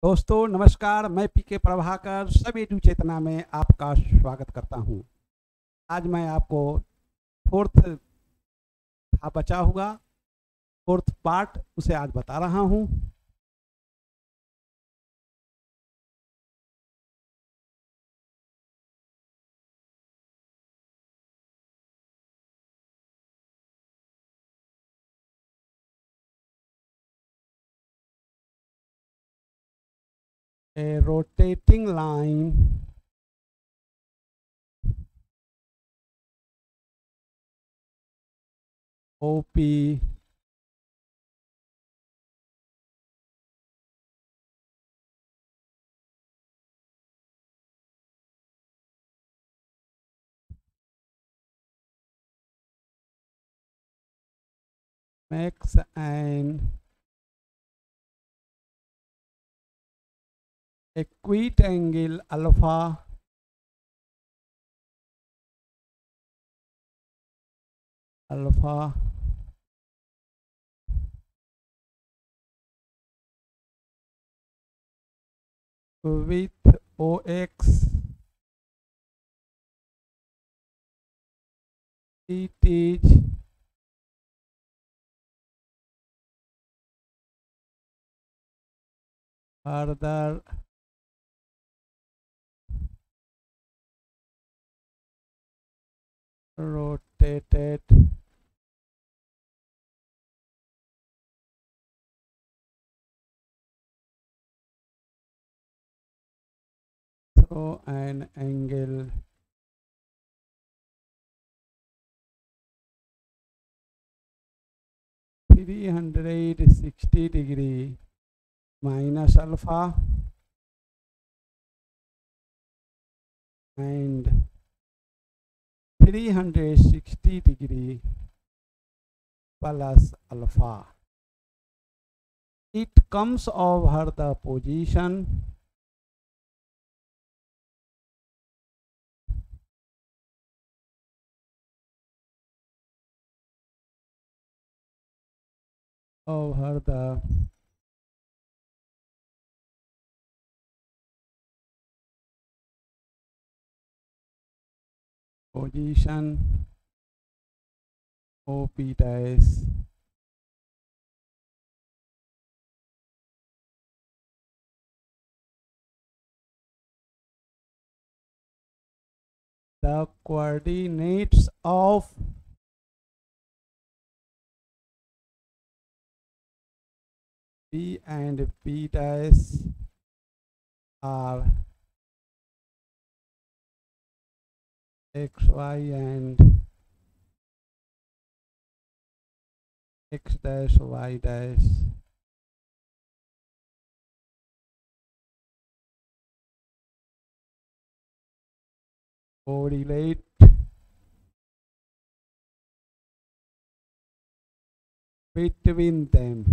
दोस्तों नमस्कार, मैं पीके प्रभाकर सब एडू चेतना में आपका स्वागत करता हूं। आज मैं आपको फोर्थ था बचा हुआ फोर्थ पार्ट उसे आज बता रहा हूं। A rotating line OP makes an acute angle alpha with OX. It is further rotated through an angle 360 degree minus alpha and 360 degree plus alpha. It comes over the position over the position OP dash the coordinates of P and P dash are XY and X dash Y dash correlate between them.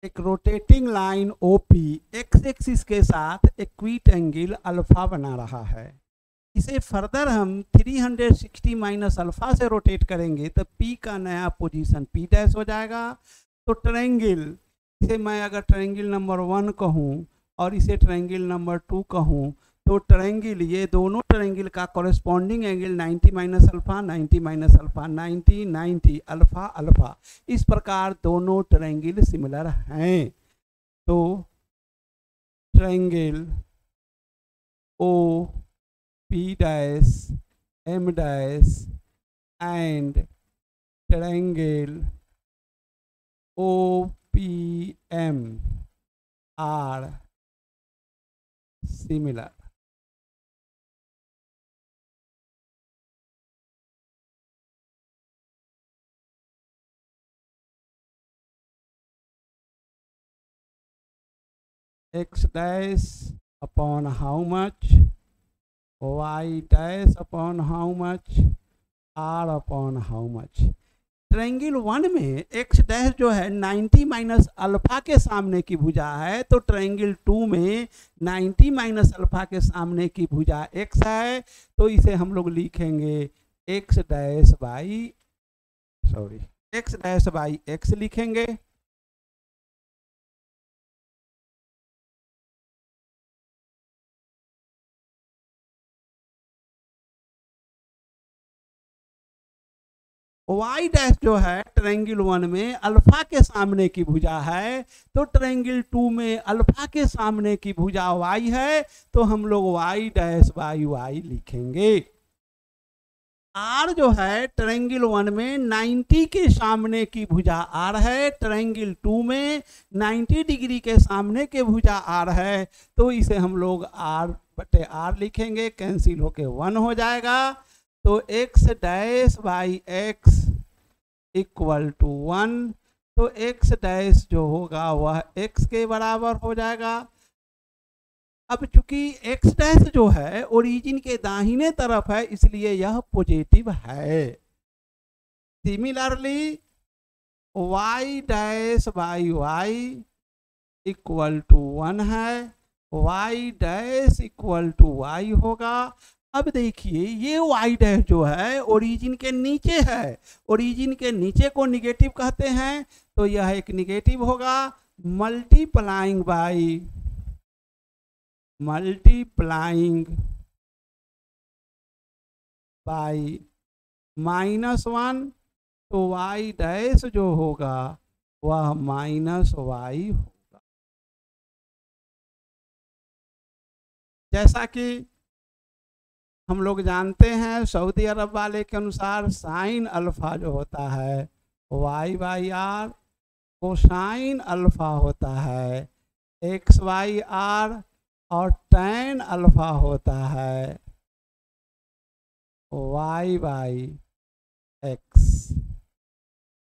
एक rotating line OP x axis के साथ equity angle alpha बना रहा है। इसे further हम 360 minus alpha से rotate करेंगे तो पी का नया पोजीशन पी डैश हो जाएगा। तो ट्रायंगल, इसे मैं अगर ट्रायंगल नंबर 1 कहूँ और इसे ट्रायंगल नंबर 2 कहूँ, तो ट्रायंगल, ये दोनों ट्रायंगल का corresponding angle 90 minus alpha, 90 minus alpha, 90 90 alpha alpha, इस प्रकार दोनों ट्रायंगल सिमिलर हैं। तो triangle O P dash M dash and triangle O P M are similar. x dash upon how much, y dash upon how much, r upon how much। Triangle 1 में x dash जो है 90 minus alpha के सामने की भुजा है, तो triangle 2 में 90 माइनस अल्फा के सामने की भुजा x है, तो इसे हम लोग लिखेंगे x डैश बाई x लिखेंगे। y डैश जो है ट्रायंगल 1 में अल्फा के सामने की भुजा है, तो ट्रायंगल 2 में अल्फा के सामने की भुजा y है, तो हम लोग y डैश बाई y लिखेंगे। r जो है ट्रायंगल 1 में 90 के सामने की भुजा r है, ट्रायंगल 2 में 90 डिग्री के सामने के भुजा r है, तो इसे हम लोग r बटे r लिखेंगे, कैंसिल होके 1 हो जाएगा। तो x dash by x equal to 1, तो x डैश जो होगा वह x के बराबर हो जाएगा। अब चूंकि x डैश जो है ओरिजिन के दाहिने तरफ है, इसलिए यह पॉजिटिव है। Similarly y dash by y equal to 1 है, y dash equal to y होगा। अब देखिए ये y डैश जो है ओरिजिन के नीचे है, ओरिजिन के नीचे को निगेटिव कहते हैं, तो यह एक निगेटिव होगा। मल्टीप्लाइंग बाई -1, तो y डैश जो होगा वह -y होगा। जैसा कि हम लोग जानते हैं सऊदी अरब वाले के अनुसार साइन अल्फा जो होता है y by R, cosine alpha होता है x बाई आर, और टैन अल्फा होता है y बाई x।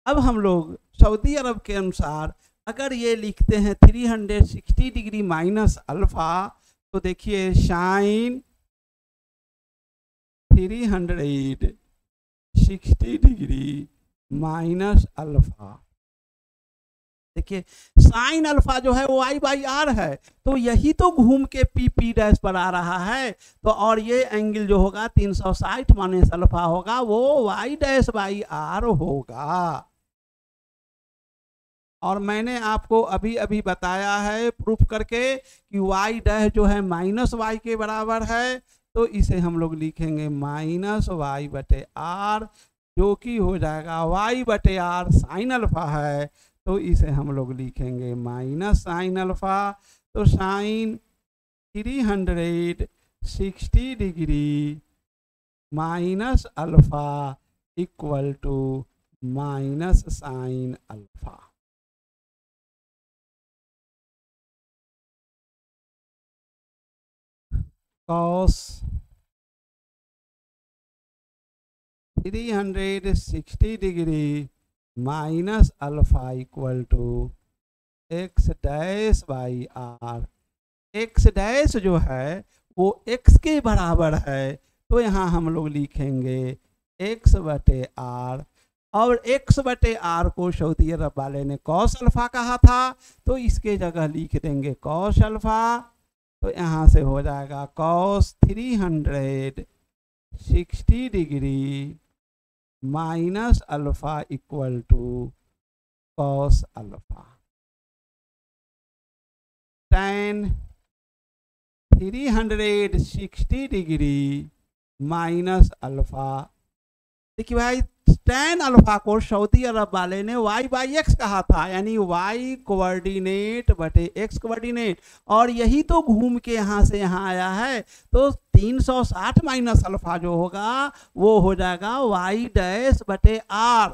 अब हम लोग सऊदी अरब के अनुसार अगर ये लिखते हैं 360 डिग्री माइनस अल्फा, तो देखिए साइन 360 डिग्री माइनस अल्फा, देखिए साइन अल्फा जो है वो y बाई आर है, तो यही तो घूम के पी डैश पर आ रहा है, तो और ये एंगल जो होगा 360 माइनस अल्फा होगा, वो y डैश बाई आर होगा। और मैंने आपको अभी अभी बताया है प्रूफ करके कि y डैश जो है -y के बराबर है, तो इसे हम लोग लिखेंगे -y बटे आर, जो कि हो जाएगा y बटे आर साइन अल्फा है, तो इसे हम लोग लिखेंगे माइनस साइन अल्फा। तो sine 360 degree minus alpha equal to minus sine alpha. cos 360 degree minus alpha equal to x dash by R. x dash जो है वो x के बराबर है, तो यहाँ हम लोग लिखेंगे x बटे आर, और x बटे r को सऊदी अरब वाले ने कॉस अल्फा कहा था, तो इसके जगह लिख देंगे कॉस अल्फा। तो यहाँ से हो जाएगा cos 360 degree minus alpha equal to cos alpha. tan 360 degree minus alpha. देखिए भाई, tan अल्फा को सऊदी अरब वाले ने y बाई एक्स कहा था, यानी y कोऑर्डिनेट बटे x कोऑर्डिनेट, और यही तो घूम के यहाँ से यहाँ आया है। तो 360 माइनस अल्फा जो होगा वो हो जाएगा y डैश बटे r।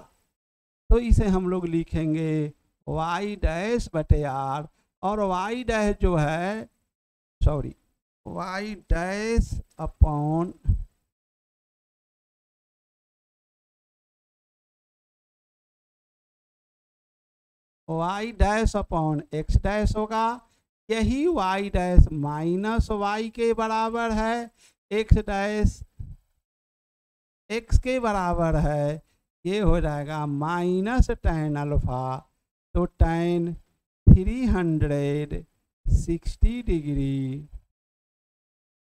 तो इसे हम लोग लिखेंगे y डैश बटे r, और y डैश जो है y dash upon y dash upon x dash होगा। यही y डैश माइनस y के बराबर है, x डैश x के बराबर है, ये हो जाएगा माइनस tan अल्फा। तो tan 360 degree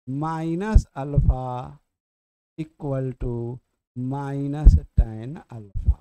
minus alpha equal to minus tan alpha.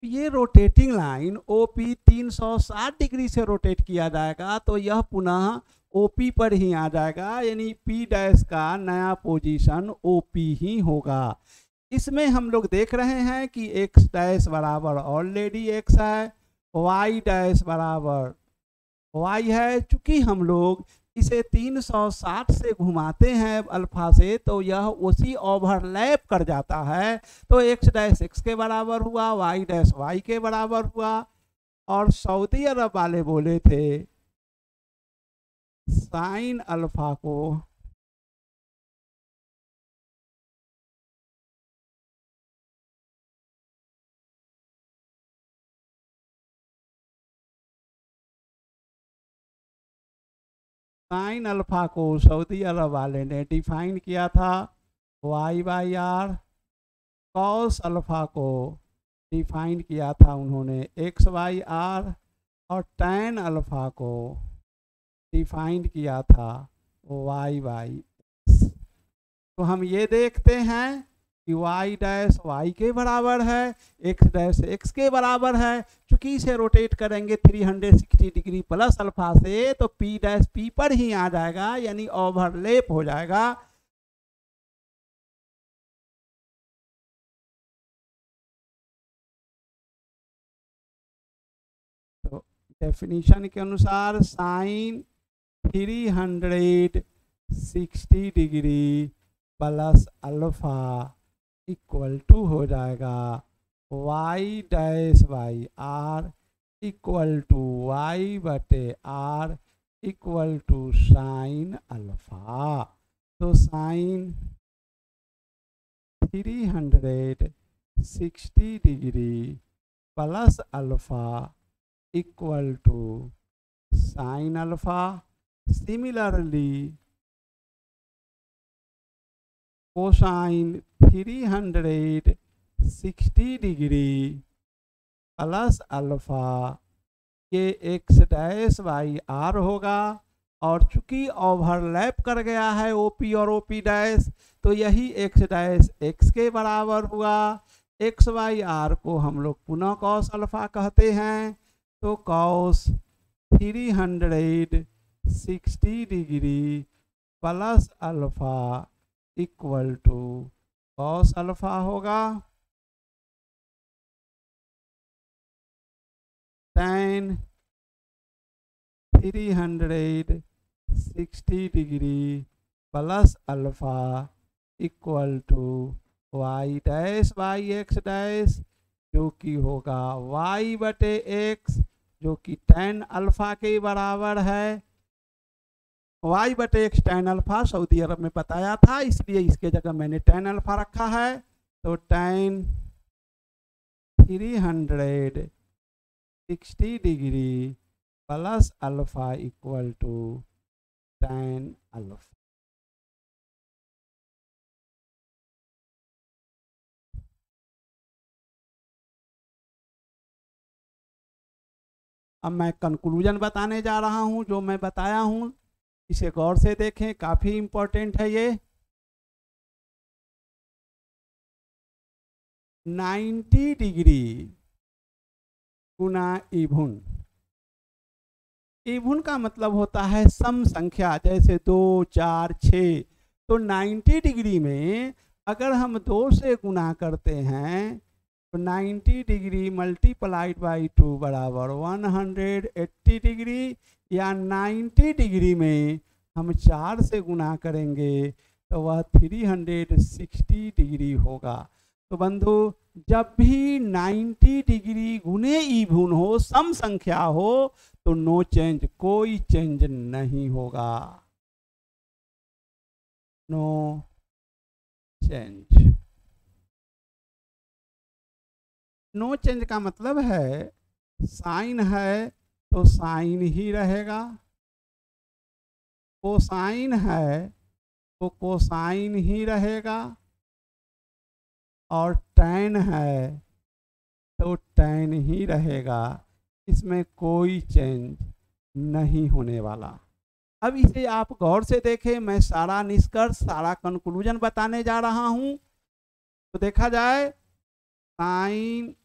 ये रोटेटिंग लाइन OP 360 डिग्री से रोटेट किया जाएगा, तो यह पुनः OP पर ही आ जाएगा, यानी P डैश का नया पोजीशन OP ही होगा। इसमें हम लोग देख रहे हैं कि x डैश बराबर ऑलरेडी x है, y डैश बराबर y है। चूंकि हम लोग इसे 360 से घुमाते हैं अल्फा से, तो यह उसी ओवरलैप कर जाता है। तो x डैश x के बराबर हुआ, y डैश y के बराबर हुआ। और सऊदी अरब वाले बोले थे साइन अल्फा को सऊदी अरब वाले ने डिफाइन किया था y by R. Cos alpha को डिफाइन किया था उन्होंने x बाई आर, और tan अल्फा को डिफाइन किया था y बाई एक्स। तो हम ये देखते हैं कि y डैश y के बराबर है, x डैश x के बराबर है। चूंकि इसे रोटेट करेंगे 360 डिग्री प्लस अल्फा से, तो p डैश p पर ही आ जाएगा, यानी ओवरलैप हो जाएगा। तो डेफिनेशन के अनुसार sine 360 degree plus alpha equal to हो जाएगा Y dash by R equal to Y बटे R equal to sine alpha. तो sine 360 degree plus alpha equal to sine alpha. Similarly cosine 360 degree plus alpha ये X dash by R होगा, और चूंकि overlap कर गया है ओपी और ओपी डैश तो यही एक्स डैश एक्स के बराबर हुआ। एक्स बाई आर को हम लोग पुनः कॉस अल्फा कहते हैं, तो cos 360 degree plus alpha equal to cos alpha होगा। tan 360 degree plus alpha equal to Y dash by X dash जो कि होगा वाई बटे एक्स जो कि tan अल्फा के बराबर है। वाई बटे एक्स tan अल्फा सऊदी अरब में बताया था, इसलिए इसके जगह मैंने tan अल्फा रखा है। तो tan 360 degree plus alpha equal to tan alpha. अब मैं कंक्लूजन बताने जा रहा हूं। जो मैं बताया हूं इसे गौर से देखें, काफी इंपॉर्टेंट है ये। 90 डिग्री गुना इभुन। इभुन का मतलब होता है सम संख्या, जैसे 2 4 6। तो 90 डिग्री में अगर हम 2 से गुना करते हैं तो 90 डिग्री मल्टीप्लाइड बाई 2 बराबर 180 डिग्री, या 90 डिग्री में हम 4 से गुना करेंगे तो वह 360 डिग्री होगा। तो बंधु जब भी 90 डिग्री गुने इभुन हो, सम संख्या हो, तो नो चेंज, कोई चेंज नहीं होगा, नो चेंज। नो चेंज का मतलब है साइन है तो साइन ही रहेगा, कोसाइन है तो कोसाइन ही रहेगा, और टैन है तो टैन ही रहेगा। इसमें कोई चेंज नहीं होने वाला। अब इसे आप गौर से देखें, मैं सारा निष्कर्ष सारा कंक्लूजन बताने जा रहा हूं। तो देखा जाए sine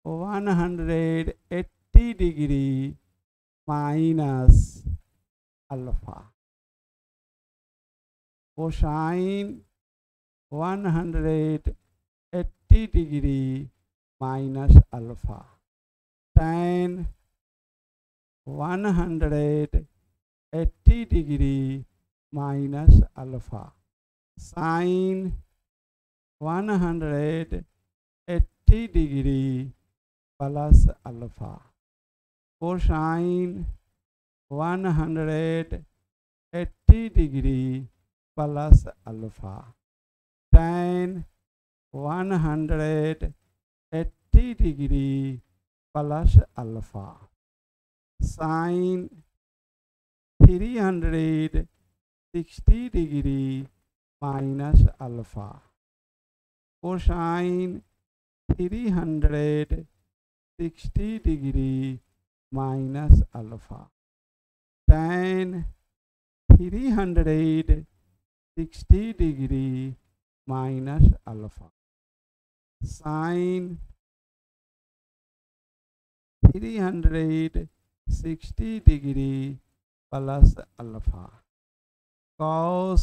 180 degree minus alpha, cosine 180 degree minus alpha, tan 180 degree minus alpha, sine 180 degree plus alpha, cosine 180 degree plus alpha, tan 180 degree plus alpha, sine 360 degree minus alpha, cosine 360 degree minus alpha, tan 360 degree minus alpha, sine 360 degree plus alpha, cos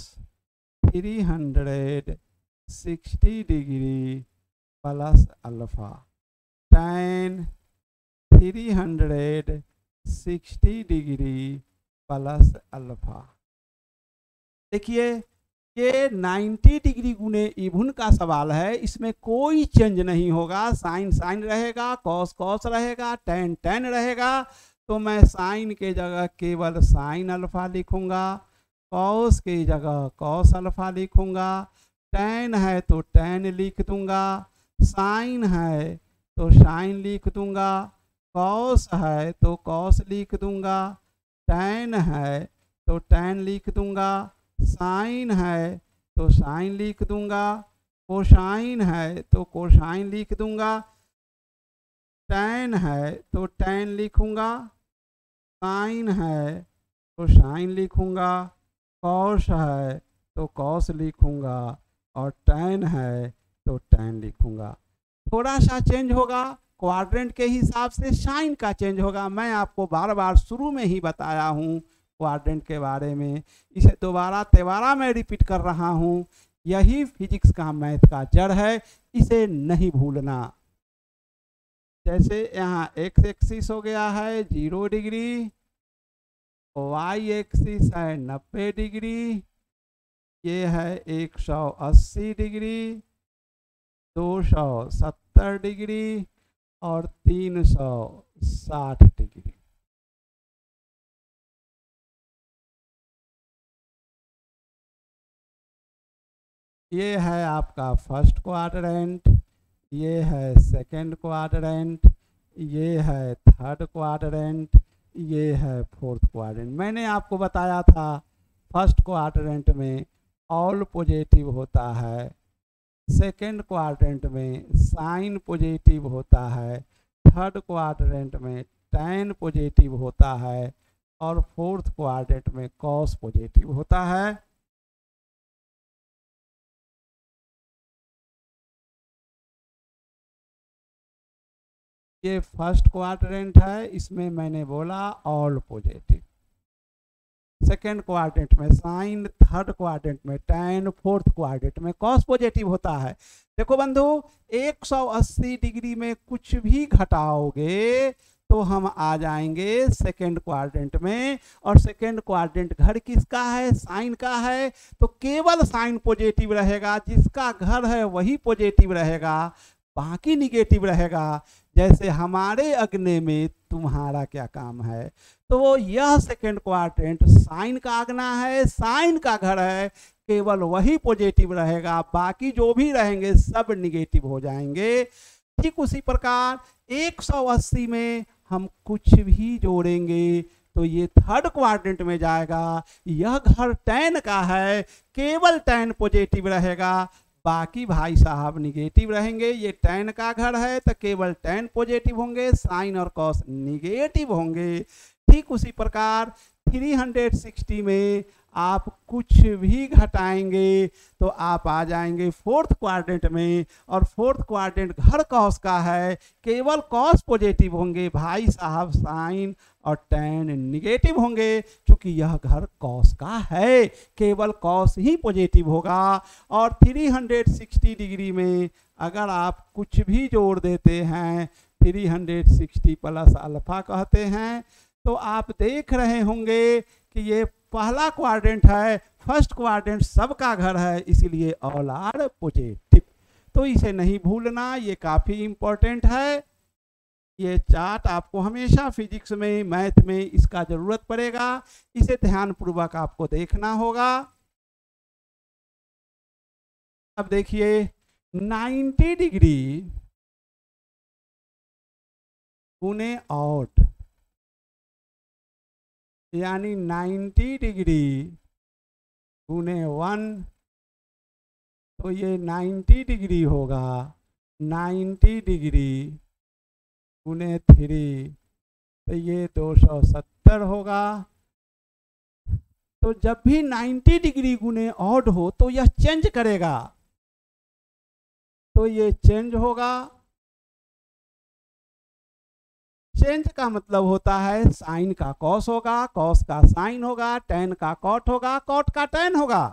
360 degree plus alpha, tan 360 degree plus alpha. देखिए ये 90 degree गुने even का सवाल है, इसमें कोई change नहीं होगा। साइन साइन रहेगा, कॉस कॉस रहेगा, टेन टेन रहेगा। तो मैं साइन के जगह केवल साइन अल्फा लिखूंगा, कॉस की जगह कॉस अल्फा लिखूंगा, टेन है तो टेन लिख दूंगा, साइन है तो साइन लिख दूंगा, कॉस है तो कॉस लिख दूंगा, टेन है तो टेन लिख दूंगा, साइन है तो साइन लिख दूंगा, कोसाइन है तो कोसाइन लिख दूंगा, टेन है तो टेन लिखूंगा, साइन है तो साइन लिखूंगा, कॉस है तो कॉस लिखूंगा, और टेन है तो टेन लिखूंगा। थोड़ा सा चेंज होगा, क्वाड्रेंट के हिसाब से साइन का चेंज होगा। मैं आपको बार बार शुरू में ही बताया हूँ क्वाड्रेंट के बारे में, इसे दोबारा तिबारा मैं रिपीट कर रहा हूँ। यही फिजिक्स का मैथ का जड़ है, इसे नहीं भूलना। जैसे यहाँ एक्स एक्सिस हो गया है 0 डिग्री, वाई एक्सिस है 90 डिग्री, ये है 180 डिग्री, 270 डिग्री और 360 डिग्री। ये है आपका फर्स्ट क्वाड्रेंट, ये है सेकंड क्वाड्रेंट, ये है थर्ड क्वाड्रेंट, ये है फोर्थ क्वाड्रेंट। मैंने आपको बताया था फर्स्ट क्वाड्रेंट में ऑल पॉजिटिव होता है, सेकंड क्वाड्रेंट में साइन पॉजिटिव होता है, थर्ड क्वाड्रेंट में टैन पॉजिटिव होता है, और फोर्थ क्वाड्रेंट में कॉस पॉजिटिव होता है। ये फर्स्ट क्वाड्रेंट है, इसमें मैंने बोला ऑल पॉजिटिव, सेकेंड क्वाड्रेंट में साइन, थर्ड क्वाड्रेंट में टैन, फोर्थ क्वाड्रेंट में कॉस पॉजिटिव होता है। देखो बंधु 180 डिग्री में कुछ भी घटाओगे तो हम आ जाएंगे सेकेंड क्वाड्रेंट में, और सेकेंड क्वाड्रेंट घर किसका है? साइन का है, तो केवल साइन पॉजिटिव रहेगा, जिसका घर है वही पॉजिटिव रहेगा, बाकी निगेटिव रहेगा। जैसे हमारे अग्नि में तुम्हारा क्या काम है, तो यह सेकेंड क्वाड्रेंट साइन का अग्ना है, साइन का घर है, केवल वही पॉजिटिव रहेगा, बाकी जो भी रहेंगे सब निगेटिव हो जाएंगे। ठीक उसी प्रकार 180 में हम कुछ भी जोड़ेंगे तो ये थर्ड क्वाड्रेंट में जाएगा। यह घर टैन का है, केवल टैन पॉजिटिव रहेगा, बाकी भाई साहब निगेटिव रहेंगे। ये टैन का घर है तो केवल टैन पॉजिटिव होंगे, साइन और कॉस निगेटिव होंगे। ठीक उसी प्रकार 360 में आप कुछ भी घटाएंगे तो आप आ जाएंगे फोर्थ क्वाड्रेंट में, और फोर्थ क्वाड्रेंट घर कॉस का है, केवल कॉस पॉजिटिव होंगे, भाई साहब साइन और टैन निगेटिव होंगे, क्योंकि यह घर कॉस का है, केवल कॉस ही पॉजिटिव होगा। और 360 डिग्री में अगर आप कुछ भी जोड़ देते हैं, 360 प्लस अल्फा कहते हैं, तो आप देख रहे होंगे कि ये पहला क्वाड्रेंट है, फर्स्ट क्वाड्रेंट सबका घर है, इसलिए ऑल आर पॉजिटिव। तो इसे नहीं भूलना, ये काफी इंपॉर्टेंट है। ये चार्ट आपको हमेशा फिजिक्स में, मैथ में इसका जरूरत पड़ेगा, इसे ध्यानपूर्वक आपको देखना होगा। अब देखिए 90 डिग्री गुने आउट, यानी 90 डिग्री गुने 1, तो ये 90 डिग्री होगा, 90 डिग्री गुने 3, तो ये 270 होगा। तो जब भी 90 डिग्री गुने ऑड हो तो यह चेंज करेगा, तो ये चेंज होगा। चेंज का मतलब होता है साइन का कॉस होगा, कॉस का साइन होगा, टैन का कॉट होगा, कॉट का टैन होगा।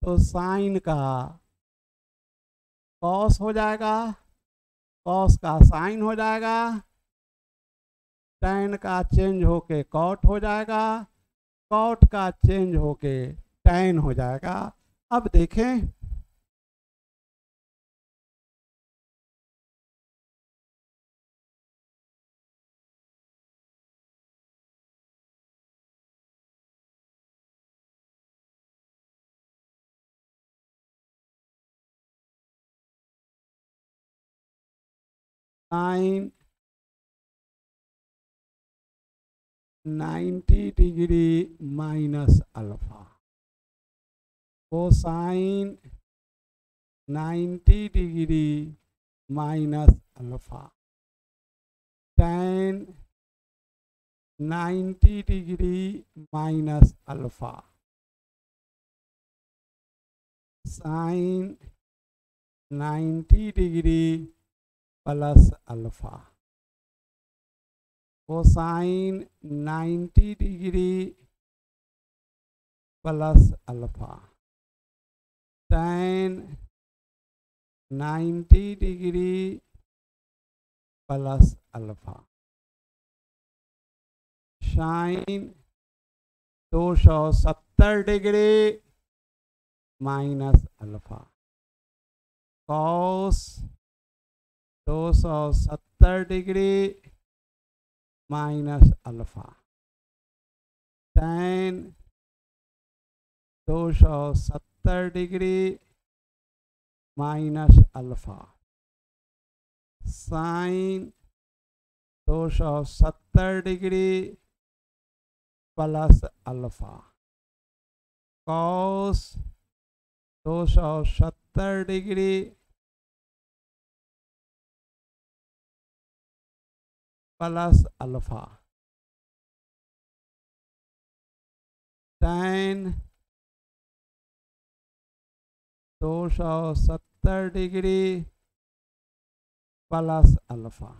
तो साइन का कॉस हो जाएगा, कॉस का साइन हो जाएगा, टैन का चेंज होके कॉट हो जाएगा, कॉट का चेंज होके टैन हो जाएगा। अब देखें, sine 90 degree minus alpha, cosine 90 degree minus alpha, tan 90 degree minus alpha, sine 90 degree plus alpha, cosine 90 degree plus alpha, tan 90 degree plus alpha, sine 270 degree minus alpha, cos 270 degree minus alpha, tan 270 degree minus alpha, sine 270 degree plus alpha, cos 270 degree plus alpha, tan 270 degree plus alpha.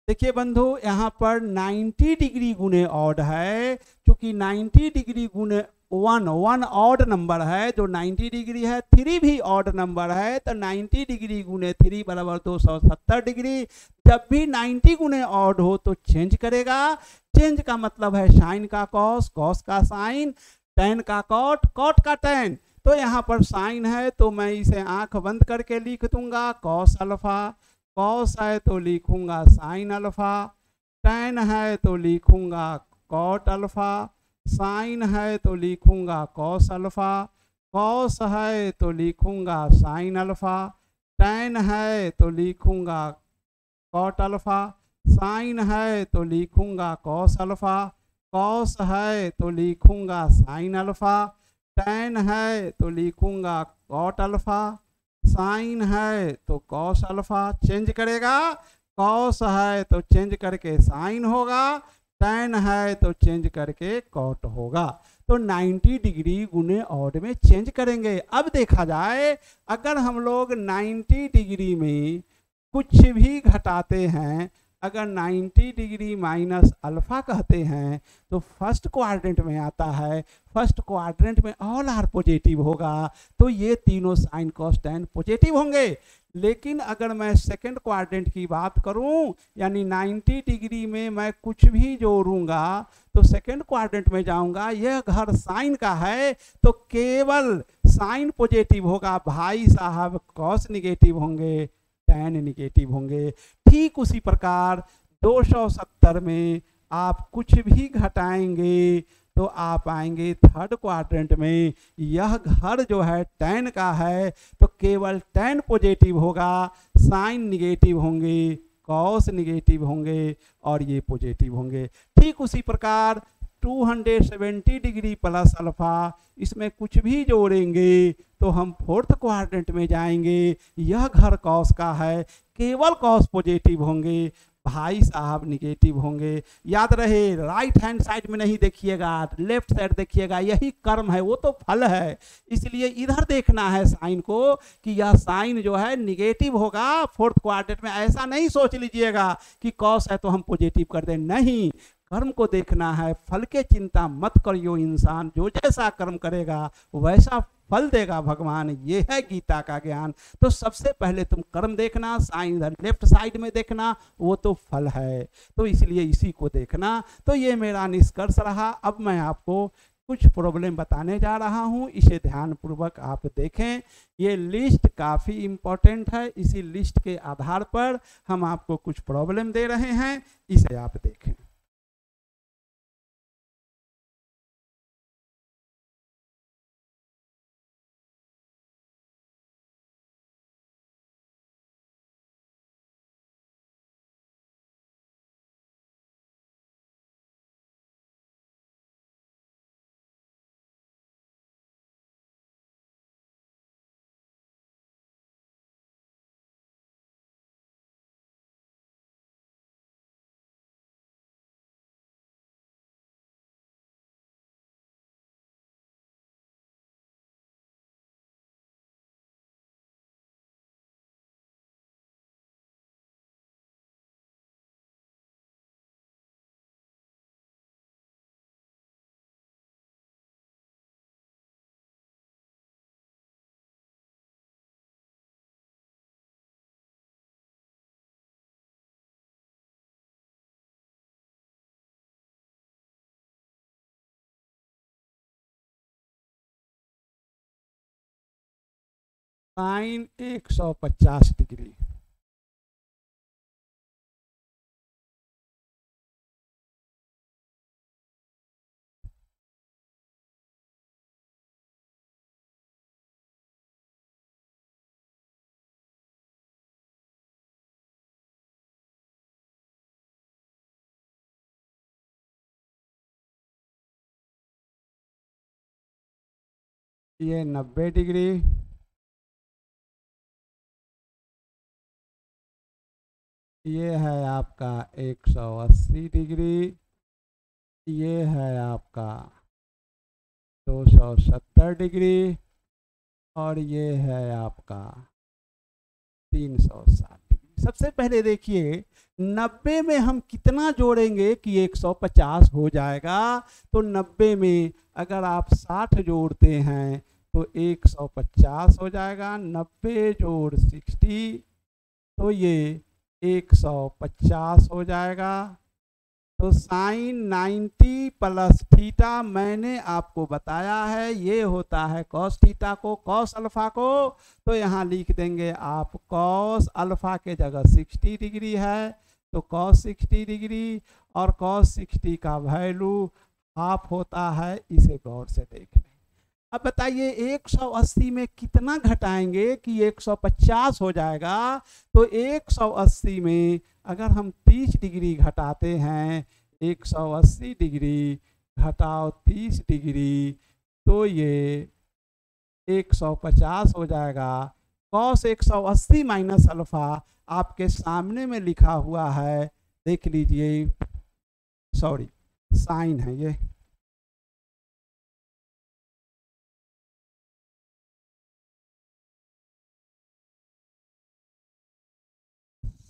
देखिए बंधु, यहाँ पर 90 degree गुने odd है, क्योंकि 90 degree गुने one odd number है, जो 90 डिग्री है। 3 भी ऑड नंबर है, तो 90 डिग्री गुने 3 बराबर 270 डिग्री। जब भी 90 गुने ऑड हो तो चेंज करेगा। चेंज का मतलब है साइन का कॉस, कॉस का साइन, टैन का कॉट, कॉट का टैन। तो यहाँ पर साइन है तो मैं इसे आंख बंद करके लिख दूंगा कॉस अल्फा, कॉस है तो लिखूंगा साइन अल्फा, टैन है तो लिखूंगा कॉट अल्फा, साइन है तो लिखूंगा कॉस अल्फा, कॉस है तो लिखूंगा साइन अल्फा, टैन है तो लिखूंगा कॉट अल्फा, साइन है तो लिखूंगा कॉस अल्फा, कॉस है तो लिखूंगा साइन अल्फा, टैन है तो लिखूंगा कॉट अल्फा, साइन है तो कॉस अल्फा। चेंज करेगा, कॉस है तो चेंज करके साइन होगा, टैन है तो चेंज करके कॉट होगा। तो 90 डिग्री गुने ऑड में चेंज करेंगे। अब देखा जाए, अगर हम लोग 90 डिग्री में कुछ भी घटाते हैं, अगर 90 डिग्री माइनस अल्फा कहते हैं तो फर्स्ट क्वाड्रेंट में आता है। फर्स्ट क्वाड्रेंट में ऑल आर पॉजिटिव होगा, तो ये तीनों साइन कॉस टैन पॉजिटिव होंगे। लेकिन अगर मैं सेकंड क्वाड्रेंट की बात करूं, यानी 90 डिग्री में मैं कुछ भी जोड़ूंगा तो सेकंड क्वाड्रेंट में जाऊंगा, यह घर साइन का है तो केवल साइन पॉजिटिव होगा भाई साहब, कॉस निगेटिव होंगे, टैन निगेटिव होंगे। ठीक उसी प्रकार 270 में आप कुछ भी घटाएंगे तो आप आएंगे थर्ड क्वाड्रेंट में। यह घर जो है टैन का है तो केवल टैन पॉजिटिव होगा, साइन निगेटिव होंगे, कॉस निगेटिव होंगे और ये पॉजिटिव होंगे। ठीक उसी प्रकार 270 डिग्री प्लस अल्फा, इसमें कुछ भी जोड़ेंगे तो हम फोर्थ क्वाड्रेंट में जाएंगे। यह घर कॉस का है, केवल कॉस पॉजिटिव होंगे, भाई साहब निगेटिव होंगे। याद रहे, राइट हैंड साइड में नहीं देखिएगा, लेफ्ट साइड देखिएगा, यही कर्म है, वो तो फल है। इसलिए इधर देखना है साइन को कि यह साइन जो है निगेटिव होगा फोर्थ क्वाड्रेंट में। ऐसा नहीं सोच लीजिएगा कि कॉस है तो हम पॉजिटिव कर दें, नहीं, कर्म को देखना है, फल के चिंता मत करियो इंसान, जो जैसा कर्म करेगा वैसा फल देगा भगवान, ये है गीता का ज्ञान। तो सबसे पहले तुम कर्म देखना, साइन इधर लेफ्ट साइड में देखना, वो तो फल है, तो इसलिए इसी को देखना। तो ये मेरा निष्कर्ष रहा। अब मैं आपको कुछ प्रॉब्लम बताने जा रहा हूँ, इसे ध्यानपूर्वक आप देखें। ये लिस्ट काफ़ी इम्पोर्टेंट है, इसी लिस्ट के आधार पर हम आपको कुछ प्रॉब्लम दे रहे हैं, इसे आप देखें। साइन 150 डिग्री, ये 90 डिग्री, ये है आपका 180 डिग्री, ये है आपका 270 डिग्री, और ये है आपका 360 डिग्री। सबसे पहले देखिए 90 में हम कितना जोड़ेंगे कि 150 हो जाएगा। तो 90 में अगर आप 60 जोड़ते हैं तो 150 हो जाएगा। 90 जोड़ 60 तो ये 150 हो जाएगा। तो साइन 90 प्लस थीटा मैंने आपको बताया है, ये होता है कॉस थीटा को, कॉस अल्फा को। तो यहाँ लिख देंगे आप कॉस अल्फा के जगह 60 डिग्री है, तो कॉस 60 डिग्री, और कॉस 60 का वैल्यू हाफ होता है, इसे गौर से देख लें। अब बताइए 180 में कितना घटाएंगे कि 150 हो जाएगा। तो 180 में अगर हम 30 डिग्री घटाते हैं, 180 डिग्री घटाओ 30 डिग्री, तो ये 150 हो जाएगा। कॉस 180 माइनस अल्फा आपके सामने में लिखा हुआ है, देख लीजिए, सॉरी साइन है ये,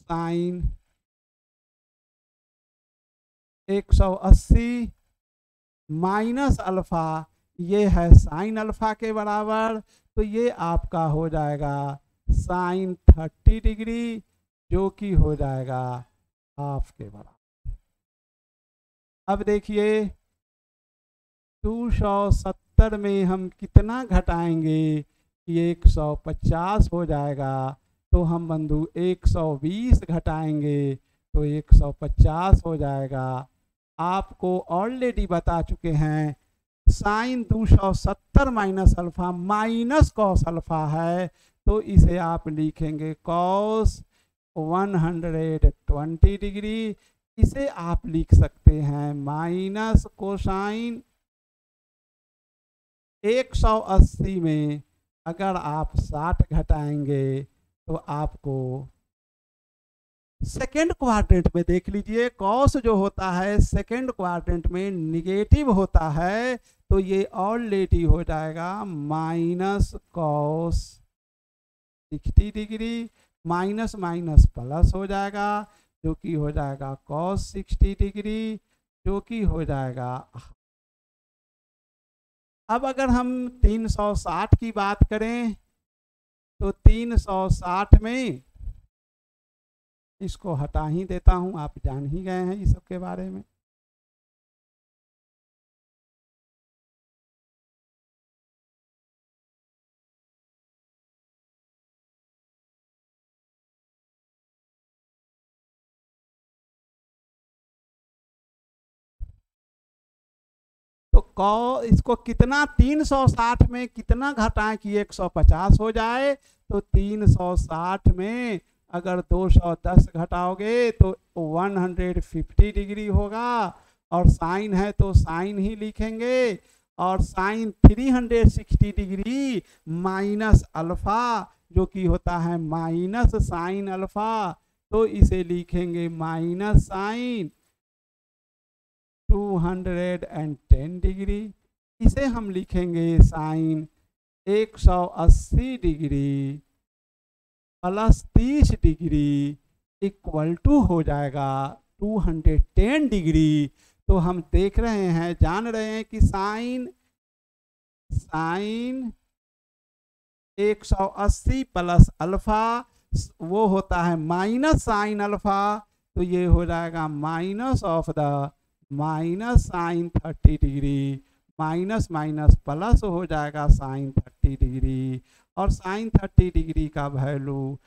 साइन 180 माइनस अल्फा, ये है साइन अल्फा के बराबर, तो ये आपका हो जाएगा साइन 30 डिग्री, जो कि हो जाएगा हाफ के बराबर। अब देखिए 270 में हम कितना घटाएंगे कि 150 हो जाएगा। तो हम बंधु 120 घटाएंगे तो 150 हो जाएगा। आपको ऑलरेडी बता चुके हैं sine 270 minus alpha minus cos alpha है, तो इसे आप लिखेंगे कॉस 120 डिग्री। इसे आप लिख सकते हैं माइनस कोसाइन 180 में अगर आप 60 घटाएंगे तो आपको सेकेंड क्वाड्रेंट में, देख लीजिए कॉस जो होता है सेकेंड क्वाड्रेंट में निगेटिव होता है, तो ये ऑलरेडी हो जाएगा minus cos 60 degree, minus minus plus हो जाएगा, जो कि हो जाएगा कॉस 60 डिग्री। जो कि हो जाएगा। अब अगर हम 360 की बात करें तो 360 में इसको हटा ही देता हूं, आप जान ही गए हैं इस सब के बारे में। तो इसको कितना 360 में कितना घटाएं कि 150 हो जाए? तो 360 में अगर 210 घटाओगे तो 150 डिग्री होगा, और साइन है तो साइन ही लिखेंगे, और साइन 360 डिग्री माइनस अल्फा जो कि होता है माइनस साइन अल्फा, तो इसे लिखेंगे माइनस साइन 210 डिग्री। इसे हम लिखेंगे sine 180 degree plus 30 degree equal to हो जाएगा 210 डिग्री। तो हम देख रहे हैं, जान रहे हैं कि साइन 180 प्लस अल्फा वो होता है माइनस साइन अल्फा, तो ये हो जाएगा minus of the minus sine 30 degree, minus minus plus हो जाएगा साइन 30 डिग्री, और साइन 30 डिग्री का वैल्यू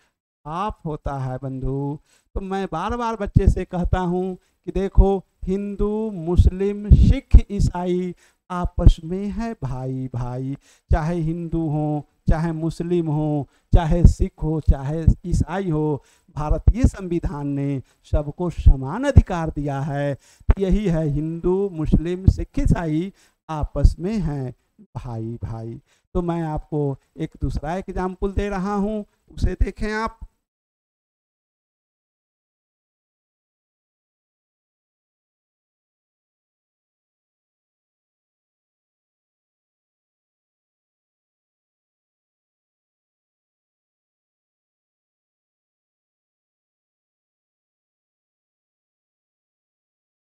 हाफ होता है बंधु। तो मैं बार बार बच्चे से कहता हूँ कि देखो, हिंदू मुस्लिम सिख ईसाई आपस में है भाई भाई, चाहे हिंदू हो चाहे मुस्लिम हो चाहे सिख हो चाहे ईसाई हो, भारतीय संविधान ने सबको समान अधिकार दिया है। तो यही है, हिंदू मुस्लिम सिख ईसाई आपस में हैं भाई भाई। तो मैं आपको एक दूसरा एग्जाम्पल दे रहा हूं, उसे देखें आप।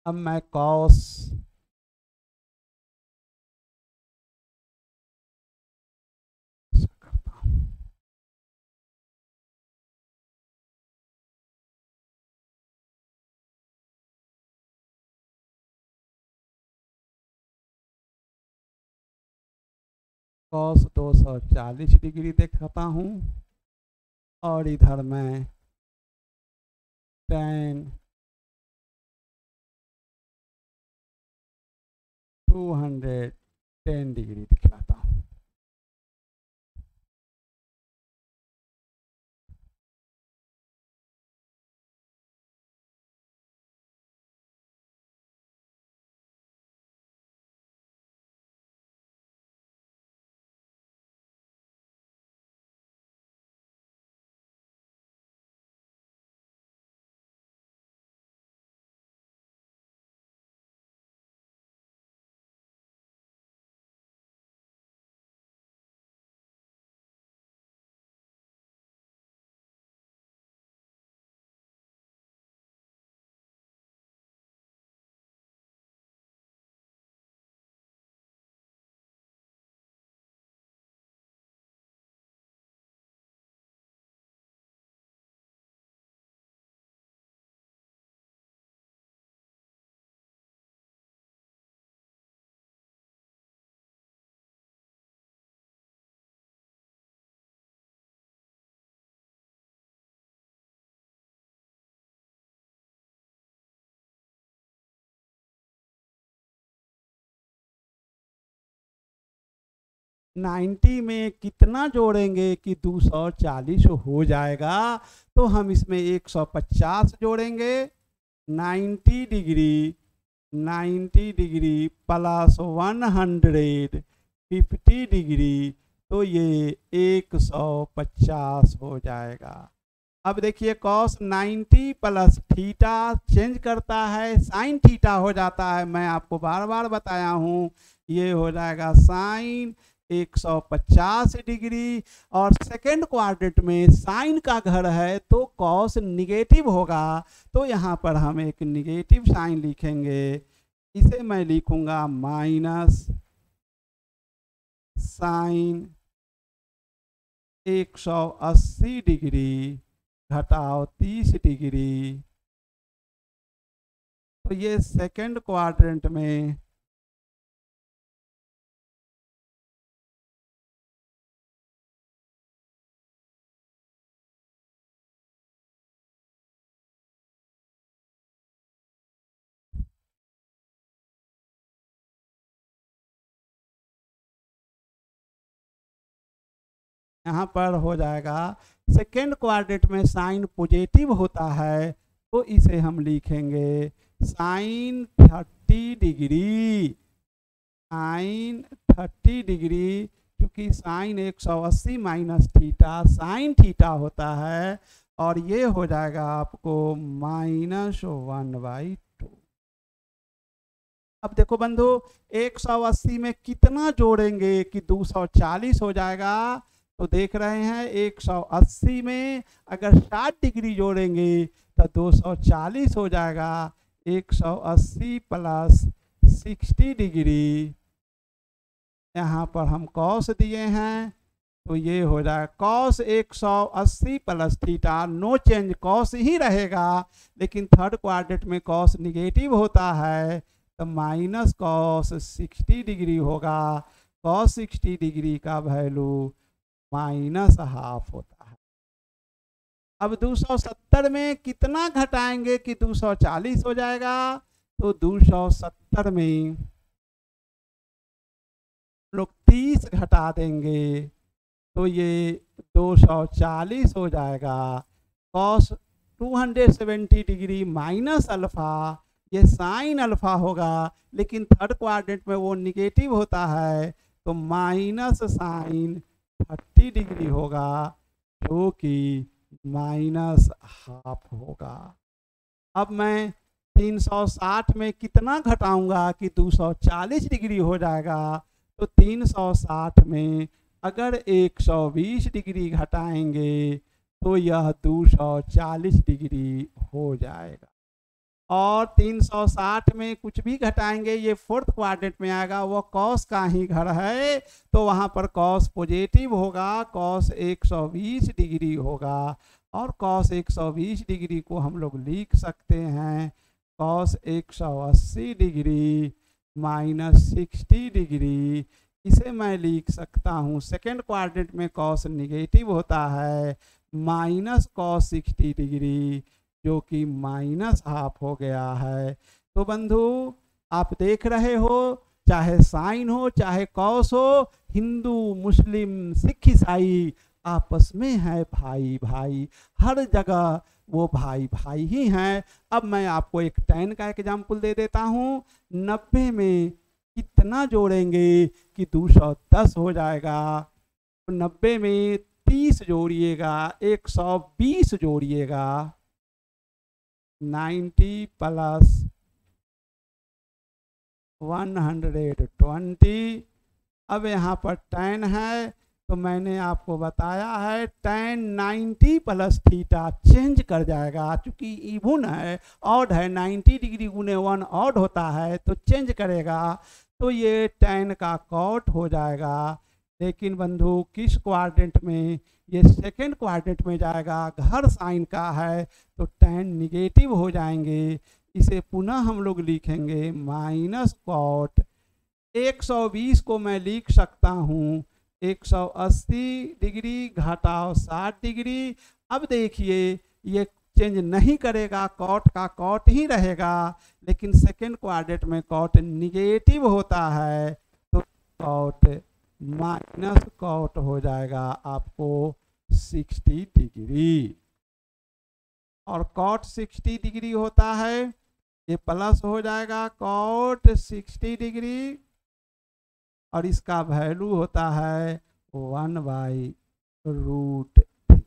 अब मैं कॉस करता हूं, कॉस 240 डिग्री दिखाता हूं, और इधर मैं टेन 210 डिग्री दिखलाता हूं। नाइन्टी में कितना जोड़ेंगे कि 240 हो जाएगा? तो हम इसमें 150 जोड़ेंगे, 90 डिग्री प्लस 150 डिग्री, तो ये 150 हो जाएगा। अब देखिए, कॉस 90 प्लस थीटा चेंज करता है, साइन थीटा हो जाता है। मैं आपको बार बार बताया हूँ, ये हो जाएगा साइन 150 डिग्री, और सेकेंड क्वाड्रेंट में साइन का घर है तो कॉस निगेटिव होगा, तो यहाँ पर हम एक निगेटिव साइन लिखेंगे। इसे मैं लिखूंगा माइनस साइन 180 डिग्री घटाओ 30 डिग्री। तो ये सेकंड क्वाड्रेंट में यहाँ पर हो जाएगा, सेकेंड क्वाड्रेंट में साइन पॉजिटिव होता है तो इसे हम लिखेंगे साइन 30 डिग्री। साइन 30 डिग्री, क्योंकि sine 180 minus theta sine theta होता है, और ये हो जाएगा आपको -1/2। अब देखो बंधु, 180 में कितना जोड़ेंगे कि 240 हो जाएगा। तो देख रहे हैं 180 में अगर 60 डिग्री जोड़ेंगे तो 240 हो जाएगा। 180 प्लस 60 डिग्री, यहाँ पर हम कॉस दिए हैं तो ये हो जाएगा cos 180 plus theta, no change, cos ही रहेगा। लेकिन थर्ड क्वाड्रेंट में कॉस निगेटिव होता है तो माइनस कॉस 60 डिग्री होगा। कॉस 60 डिग्री का वैल्यू -½ होता है। अब 270 में कितना घटाएंगे कि 240 हो जाएगा। तो 270 में लोग 30 घटा देंगे तो ये 240 हो जाएगा। कॉस 270 डिग्री माइनस अल्फा, ये साइन अल्फा होगा, लेकिन थर्ड क्वाड्रेंट में वो निगेटिव होता है तो माइनस साइन 30 डिग्री होगा, जो कि -½ होगा। अब मैं 360 में कितना घटाऊंगा कि 240 डिग्री हो जाएगा। तो 360 में अगर 120 डिग्री घटाएंगे तो यह 240 डिग्री हो जाएगा। और 360 में कुछ भी घटाएंगे ये फोर्थ क्वाड्रेंट में आएगा, वो कॉस का ही घर है तो वहाँ पर कॉस पॉजिटिव होगा, कॉस 120 डिग्री होगा। और कॉस 120 डिग्री को हम लोग लिख सकते हैं कॉस 180 डिग्री -60 डिग्री। इसे मैं लिख सकता हूँ, सेकेंड क्वाड्रेंट में कॉस निगेटिव होता है, माइनस कॉस 60 डिग्री, जो कि -½ हो गया है। तो बंधु आप देख रहे हो, चाहे साइन हो चाहे कॉस हो, हिंदू मुस्लिम सिख ईसाई आपस में है भाई भाई, हर जगह वो भाई भाई ही हैं। अब मैं आपको एक tan का एग्जाम्पल दे देता हूँ। 90 में कितना जोड़ेंगे कि 210 हो जाएगा। तो 90 में 30 जोड़िएगा, 120 जोड़िएगा, 90 प्लस 120। अब यहाँ पर tan है तो मैंने आपको बताया है tan 90 प्लस थीटा चेंज कर जाएगा, चूंकि इवन है, ऑड है, 90 डिग्री गुने 1 ऑड होता है तो चेंज करेगा, तो ये tan का कॉट हो जाएगा। लेकिन बंधु किस क्वाड्रेंट में, ये सेकेंड क्वाड्रेंट में जाएगा, घर साइन का है तो tan निगेटिव हो जाएंगे। इसे पुनः हम लोग लिखेंगे माइनस कॉट 120 को मैं लिख सकता हूँ 180 डिग्री घटाओ 60 डिग्री। अब देखिए ये चेंज नहीं करेगा, कॉट का कॉट ही रहेगा, लेकिन सेकेंड क्वाड्रेंट में कॉट निगेटिव होता है तो कॉट माइनस कॉट हो जाएगा आपको 60 डिग्री। और कॉट 60 डिग्री होता है, ये प्लस हो जाएगा कॉट 60 डिग्री, और इसका वैल्यू होता है 1/√3।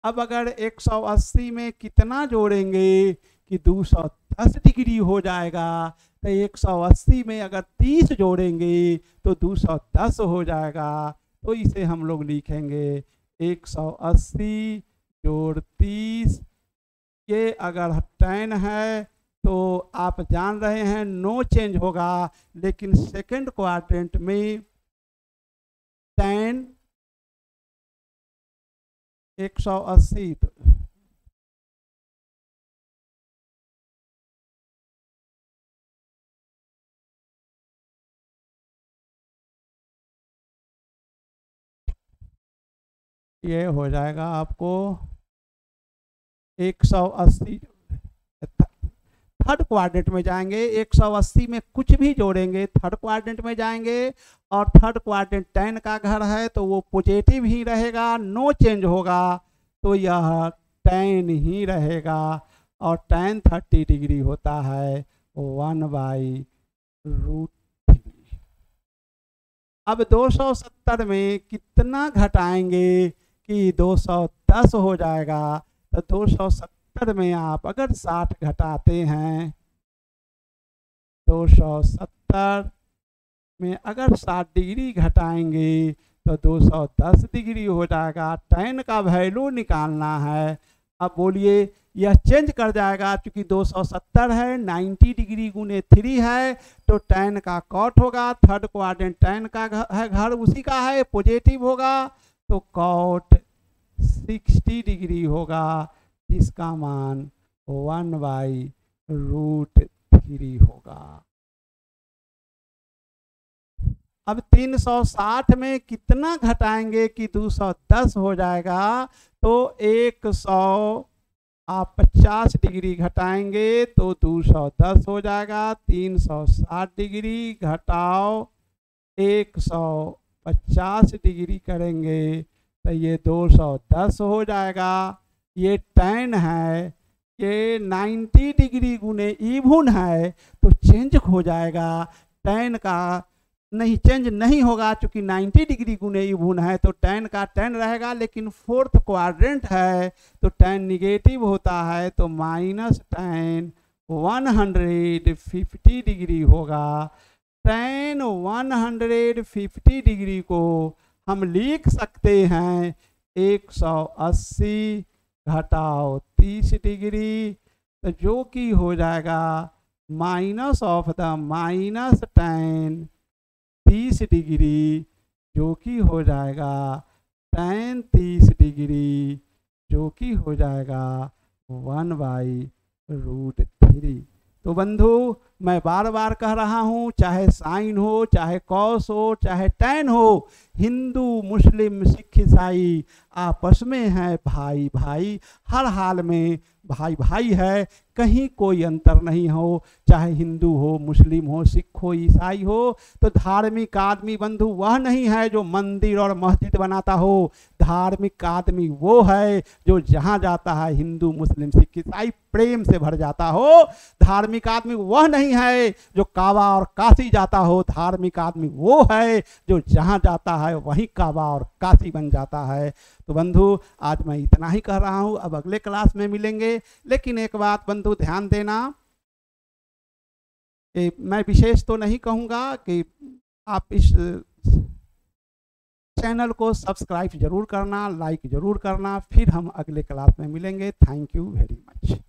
अब अगर 180 में कितना जोड़ेंगे कि 210 डिग्री हो जाएगा। तो 180 में अगर 30 जोड़ेंगे तो 210 हो जाएगा। तो इसे हम लोग लिखेंगे 180 जोड़ 30। ये अगर tan है तो आप जान रहे हैं नो चेंज होगा, लेकिन सेकंड क्वाड्रेंट में tan 180 ये हो जाएगा आपको 180। थर्ड क्वाड्रेंट में जाएंगे, 180 में कुछ भी जोड़ेंगे थर्ड क्वाड्रेंट में जाएंगे, और थर्ड क्वाड्रेंट tan का घर है तो वो पॉजिटिव ही रहेगा, नो चेंज होगा, तो यह tan ही रहेगा। और tan 30 डिग्री होता है 1/√3। अब 270 में कितना घटाएंगे कि 210 हो जाएगा। तो 270 में आप अगर 60 घटाते हैं, 270 में अगर 60 डिग्री घटाएंगे तो 210 डिग्री हो जाएगा। tan का वैल्यू निकालना है। अब बोलिए यह चेंज कर जाएगा, क्योंकि 270 है, 90 डिग्री गुने 3 है, तो tan का कॉट होगा। थर्ड क्वाड्रेंट tan का है, घर उसी का है, पॉजिटिव होगा, तो कॉट 60 डिग्री होगा, जिसका मान 1/√3 होगा। अब 360 में कितना घटाएंगे कि 210 हो जाएगा। तो 100 आप 50 डिग्री घटाएंगे तो 210 हो जाएगा। 360 डिग्री घटाओ 150 डिग्री करेंगे तो ये 210 हो जाएगा। ये tan है, ये 90 डिग्री गुने इवन है, तो चेंज हो जाएगा। tan का नहीं चेंज नहीं होगा, क्योंकि 90 डिग्री गुने इवन है, तो tan का tan रहेगा, लेकिन फोर्थ क्वाड्रेंट है तो tan निगेटिव होता है, तो -tan 150 डिग्री होगा। tan 150 डिग्री को हम लिख सकते हैं 180 घटाओ 30 डिग्री, तो जो कि हो जाएगा minus of the minus tan 30 degree, जो कि हो जाएगा tan 30 डिग्री, जो कि हो जाएगा 1/√3। तो बंधु मैं बार बार कह रहा हूँ, चाहे साइन हो, चाहे कॉस हो, चाहे tan हो, हिंदू मुस्लिम सिख ईसाई आपस में है भाई भाई, हर हाल में भाई भाई है, कहीं कोई अंतर नहीं हो, चाहे हिंदू हो, मुस्लिम हो, सिख हो, ईसाई हो। तो धार्मिक आदमी बंधु वह नहीं है जो मंदिर और मस्जिद बनाता हो, धार्मिक आदमी वो है जो जहाँ जाता है हिंदू मुस्लिम सिख ईसाई प्रेम से भर जाता हो। धार्मिक आदमी वह नहीं है जो काबा और काशी जाता हो, धार्मिक आदमी वो है जो जहाँ जाता है वहीं काबा और काशी बन जाता है। तो बंधु आज मैं इतना ही कह रहा हूँ, अब अगले क्लास में मिलेंगे। लेकिन एक बात बंधु ध्यान देना, कि मैं विशेष तो नहीं कहूँगा कि आप इस चैनल को सब्सक्राइब जरूर करना, लाइक जरूर करना। फिर हम अगले क्लास में मिलेंगे। Thank you very much.